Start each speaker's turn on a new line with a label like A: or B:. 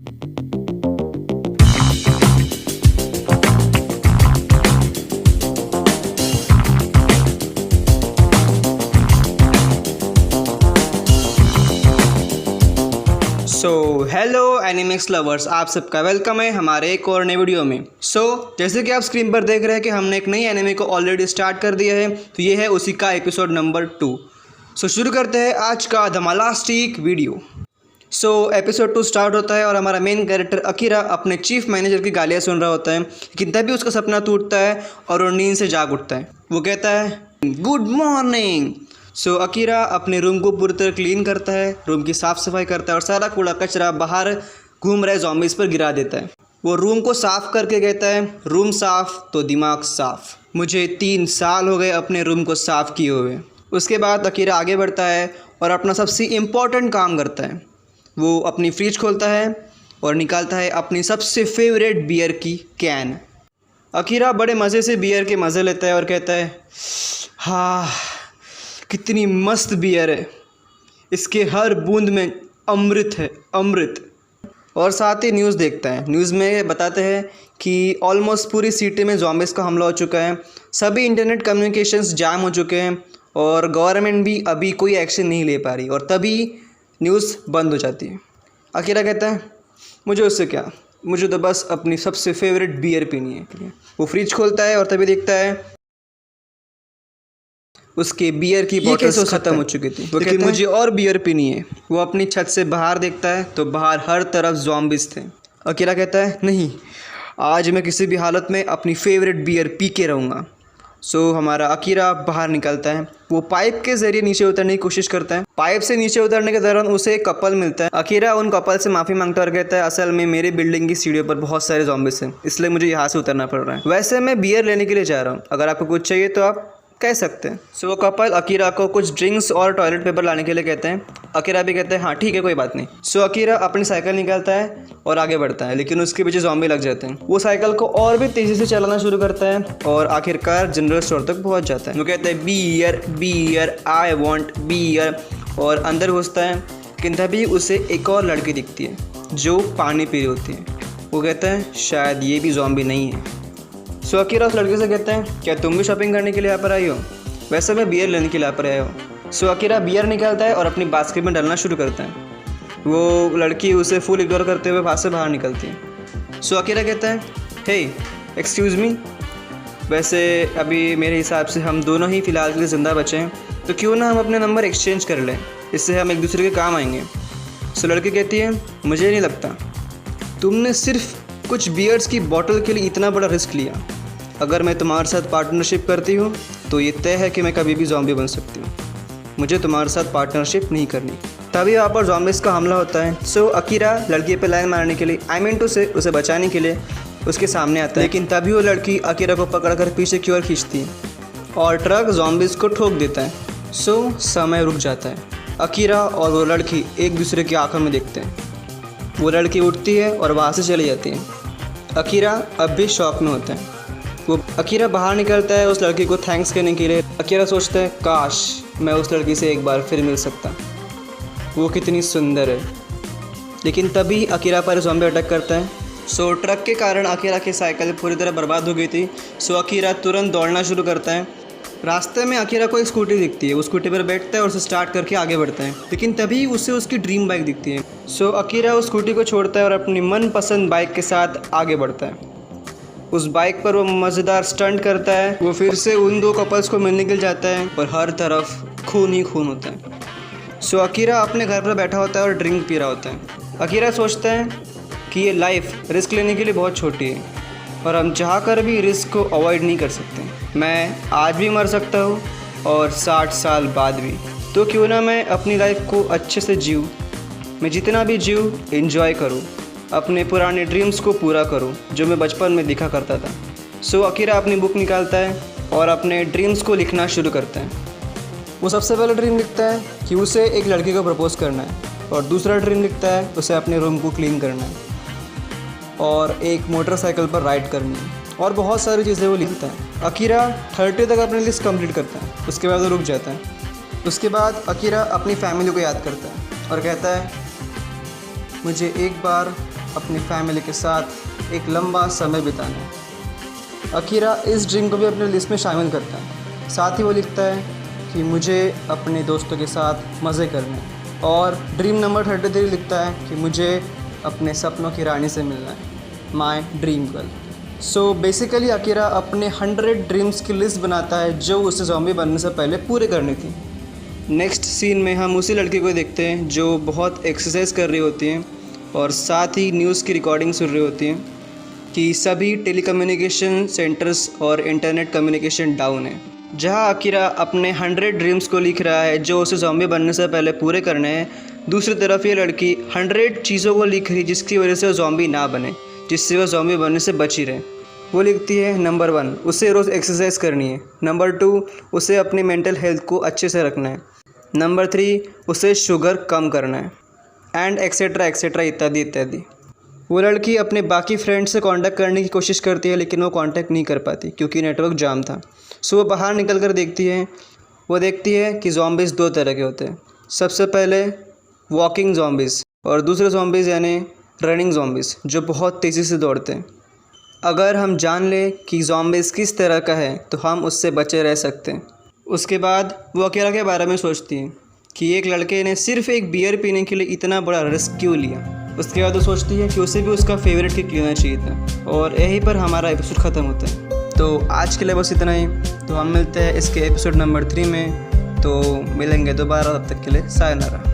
A: Hello एनिमिक्स lovers, आप सबका welcome है हमारे एक और नए वीडियो में। जैसे कि आप स्क्रीन पर देख रहे हैं कि हमने एक नई एनिमे को ऑलरेडी स्टार्ट कर दिया है, तो ये है उसी का एपिसोड नंबर 2। शुरू करते हैं आज का धमालास्टिक वीडियो। एपिसोड 2 स्टार्ट होता है और हमारा मेन कैरेक्टर अकीरा अपने चीफ मैनेजर की गालियाँ सुन रहा होता है, लेकिन तभी उसका सपना टूटता है और वो नींद से जाग उठता है। वो कहता है गुड मॉर्निंग। अकीरा अपने रूम को पूरी तरह क्लीन करता है, रूम की साफ़ सफाई करता है और सारा कूड़ा कचरा बाहर घूम रहे ज़ॉम्बीज़ पर गिरा देता है। वो रूम को साफ़ करके कहता है रूम साफ़ तो दिमाग साफ़। मुझे 3 साल हो गए अपने रूम को साफ़ किए हुए। उसके बाद अकीरा आगे बढ़ता है और अपना सबसे इम्पॉर्टेंट काम करता है। वो अपनी फ्रिज खोलता है और निकालता है अपनी सबसे फेवरेट बियर की कैन। अकीरा बड़े मज़े से बियर के मज़े लेता है और कहता है हाँ, कितनी मस्त बियर है, इसके हर बूंद में अमृत है, अमृत। और साथ ही न्यूज़ देखता है। न्यूज़ में बताते हैं कि ऑलमोस्ट पूरी सिटी में ज़ॉम्बीज़ का हमला हो चुका है, सभी इंटरनेट कम्युनिकेशंस जाम हो चुके हैं और गवर्नमेंट भी अभी कोई एक्शन नहीं ले पा रही, और तभी न्यूज़ बंद हो जाती है। अकीरा कहता है मुझे उससे क्या, मुझे तो बस अपनी सबसे फेवरेट बियर पीनी है। वो फ्रिज खोलता है और तभी देखता है उसके बियर की बॉटल्स ख़त्म हो चुकी थी। वो कहता है मुझे और बियर पीनी है। वो अपनी छत से बाहर देखता है तो बाहर हर तरफ ज़ॉम्बीज़ थे। अकीरा कहता है नहीं, आज मैं किसी भी हालत में अपनी फेवरेट बियर पी के रहूँगा। हमारा अकीरा बाहर निकलता है। वो पाइप के ज़रिए नीचे उतरने की कोशिश करता है। पाइप से नीचे उतरने के दौरान उसे एक कपल मिलता है। अकीरा उन कपल से माफ़ी मांगता है और कहता है असल में मेरी बिल्डिंग की सीढ़ियों पर बहुत सारे ज़ॉम्बीज़ हैं, इसलिए मुझे यहाँ से उतरना पड़ रहा है। वैसे मैं बियर लेने के लिए जा रहा हूँ, अगर आपको कुछ चाहिए तो आप कह सकते हैं। वो कपल अकीरा को कुछ ड्रिंक्स और टॉयलेट पेपर लाने के लिए कहते हैं। अकीरा भी कहते हैं हाँ ठीक है, कोई बात नहीं। अकीरा अपनी साइकिल निकालता है और आगे बढ़ता है, लेकिन उसके पीछे ज़ॉम्बी लग जाते हैं। वो साइकिल को और भी तेज़ी से चलाना शुरू करता है और आखिरकार जनरल स्टोर तक पहुंच जाता है। वो कहता है beer beer, I want beer, और अंदर घुसता है, लेकिन तभी उसे एक और लड़की दिखती है जो पानी पी रही होती है। वो कहता है शायद ये भी ज़ॉम्बी नहीं है। अकीरा उस लड़के से कहते हैं क्या तुम भी शॉपिंग करने के लिए यहाँ पर आई हो? वैसे मैं बियर लेने के लिए यहाँ पर आया हो। अकीरा बियर निकालता है और अपनी बास्केट में डालना शुरू करता है। वो लड़की उसे फुल इग्नोर करते हुए वहाँ से बाहर निकलती है। अकीरा कहता है हे एक्सक्यूज़ मी, वैसे अभी मेरे हिसाब से हम दोनों ही फ़िलहाल के लिए ज़िंदा बचे हैं, तो क्यों ना हम अपने नंबर एक्सचेंज कर लें, इससे हम एक दूसरे के काम आएंगे। लड़की कहती है मुझे नहीं लगता, तुमने सिर्फ कुछ बियर्स की बोतल के लिए इतना बड़ा रिस्क लिया। अगर मैं तुम्हारे साथ पार्टनरशिप करती हूँ तो ये तय है कि मैं कभी भी ज़ॉम्बी बन सकती हूँ। मुझे तुम्हारे साथ पार्टनरशिप नहीं करनी। तभी यहाँ पर ज़ॉम्बीज़ का हमला होता है। अकीरा लड़की पे लाइन मारने के लिए, आई मीन टू से उसे बचाने के लिए उसके सामने आता है, लेकिन तभी वो लड़की अकीरा को पकड़कर पीछे की ओर खींचती है और ट्रक ज़ॉम्बीज़ को ठोक देता है। समय रुक जाता है। अकीरा और वो लड़की एक दूसरे की आंखों में देखते हैं। वो लड़की उठती है और वहाँ से चली जाती है। अकीरा अब भी शॉक में होता है। वो अकीरा बाहर निकलता है उस लड़की को थैंक्स कहने के लिए। अकीरा सोचता है काश मैं उस लड़की से एक बार फिर मिल सकता, वो कितनी सुंदर है। लेकिन तभी अकीरा पर ज़ॉम्बी अटैक करता है। ट्रक के कारण अकीरा की साइकिल पूरी तरह बर्बाद हो गई थी। अकीरा तुरंत दौड़ना शुरू करता है। रास्ते में अकीरा को एक स्कूटी दिखती है। वो स्कूटी पर बैठता है और उसे स्टार्ट करके आगे बढ़ता है, लेकिन तभी उसे उसकी ड्रीम बाइक दिखती है। अकीरा उस स्कूटी को छोड़ता है और अपनी मनपसंद बाइक के साथ आगे बढ़ता है। उस बाइक पर वो मज़ेदार स्टंट करता है। वो फिर से उन 2 कपल्स को मिलने के लिए जाता है और हर तरफ खून ही खून होता है। अकीरा अपने घर पर बैठा होता है और ड्रिंक पी रहा होता है। अकीरा सोचता है कि ये लाइफ रिस्क लेने के लिए बहुत छोटी है और हम चाह कर भी रिस्क को अवॉइड नहीं कर सकते। मैं आज भी मर सकता हूँ और 60 साल बाद भी, तो क्यों ना मैं अपनी लाइफ को अच्छे से जीऊँ। मैं जितना भी जीऊँ एंजॉय करूँ, अपने पुराने ड्रीम्स को पूरा करूं जो मैं बचपन में दिखा करता था। अकीरा अपनी बुक निकालता है और अपने ड्रीम्स को लिखना शुरू करता है। वो सबसे पहला ड्रीम लिखता है कि उसे एक लड़की को प्रपोज़ करना है, और दूसरा ड्रीम लिखता है उसे अपने रूम को क्लीन करना है और एक मोटरसाइकिल पर राइड करनी है, और बहुत सारी चीज़ें वो लिखता है। अकीरा 30 तक अपनी लिस्ट कंप्लीट करता है, उसके बाद वो रुक जाता है। उसके बाद अकीरा अपनी फैमिली को याद करता है और कहता है मुझे एक बार अपनी फैमिली के साथ एक लंबा समय बिताना। अकीरा इस ड्रीम को भी अपने लिस्ट में शामिल करता है। साथ ही वो लिखता है कि मुझे अपने दोस्तों के साथ मज़े करने, और ड्रीम नंबर 33 लिखता है कि मुझे अपने सपनों की रानी से मिलना है, my dream girl. So basically Akira अपने 100 ड्रीम्स की लिस्ट बनाता है जो उसे ज़ॉम्बी बनने से पहले पूरे करनी थी। नेक्स्ट सीन में हम उसी लड़की को देखते हैं जो बहुत एक्सरसाइज कर रही होती हैं और साथ ही न्यूज़ की रिकॉर्डिंग सुन रही होती हैं कि सभी टेलीकम्युनिकेशन सेंटर्स और इंटरनेट कम्युनिकेशन डाउन है। जहां अकीरा अपने 100 ड्रीम्स को लिख रहा है जो उसे ज़ॉम्बी बनने से पहले पूरे करने हैं, दूसरी तरफ ये लड़की 100 चीज़ों को लिख रही जिसकी वजह से वो ज़ॉम्बी ना बने, जिससे वह ज़ॉम्बी बनने से बची रहे। वो लिखती है नंबर 1 उसे रोज़ एक्सरसाइज करनी है, नंबर 2 उसे अपनी मेंटल हेल्थ को अच्छे से रखना है, नंबर 3 उसे शुगर कम करना है, एंड एक्सेट्रा एक्सेट्रा इत्यादि इत्यादि। वो लड़की अपने बाकी फ्रेंड्स से कांटेक्ट करने की कोशिश करती है लेकिन वो कांटेक्ट नहीं कर पाती क्योंकि नेटवर्क जाम था। सो वो बाहर निकल कर देखती है। वो देखती है कि ज़ॉम्बीज़ 2 तरह के होते हैं। सबसे पहले वॉकिंग ज़ॉम्बीज़ और दूसरे ज़ॉम्बीज़ यानी रनिंग ज़ॉम्बीज़ जो बहुत तेज़ी से दौड़ते हैं। अगर हम जान लें कि ज़ॉम्बीज़ किस तरह का है तो हम उससे बचे रह सकते हैं। उसके बाद वो अकेला के बारे में सोचती है कि एक लड़के ने सिर्फ एक बियर पीने के लिए इतना बड़ा रिस्क क्यों लिया। उसके बाद वो सोचती है कि उसे भी उसका फेवरेट किक लेना चाहिए था, और यहीं पर हमारा एपिसोड ख़त्म होता है। तो आज के लिए बस इतना ही। तो हम मिलते हैं इसके एपिसोड नंबर 3 में। तो मिलेंगे दोबारा, तब तक के लिए सायोनारा।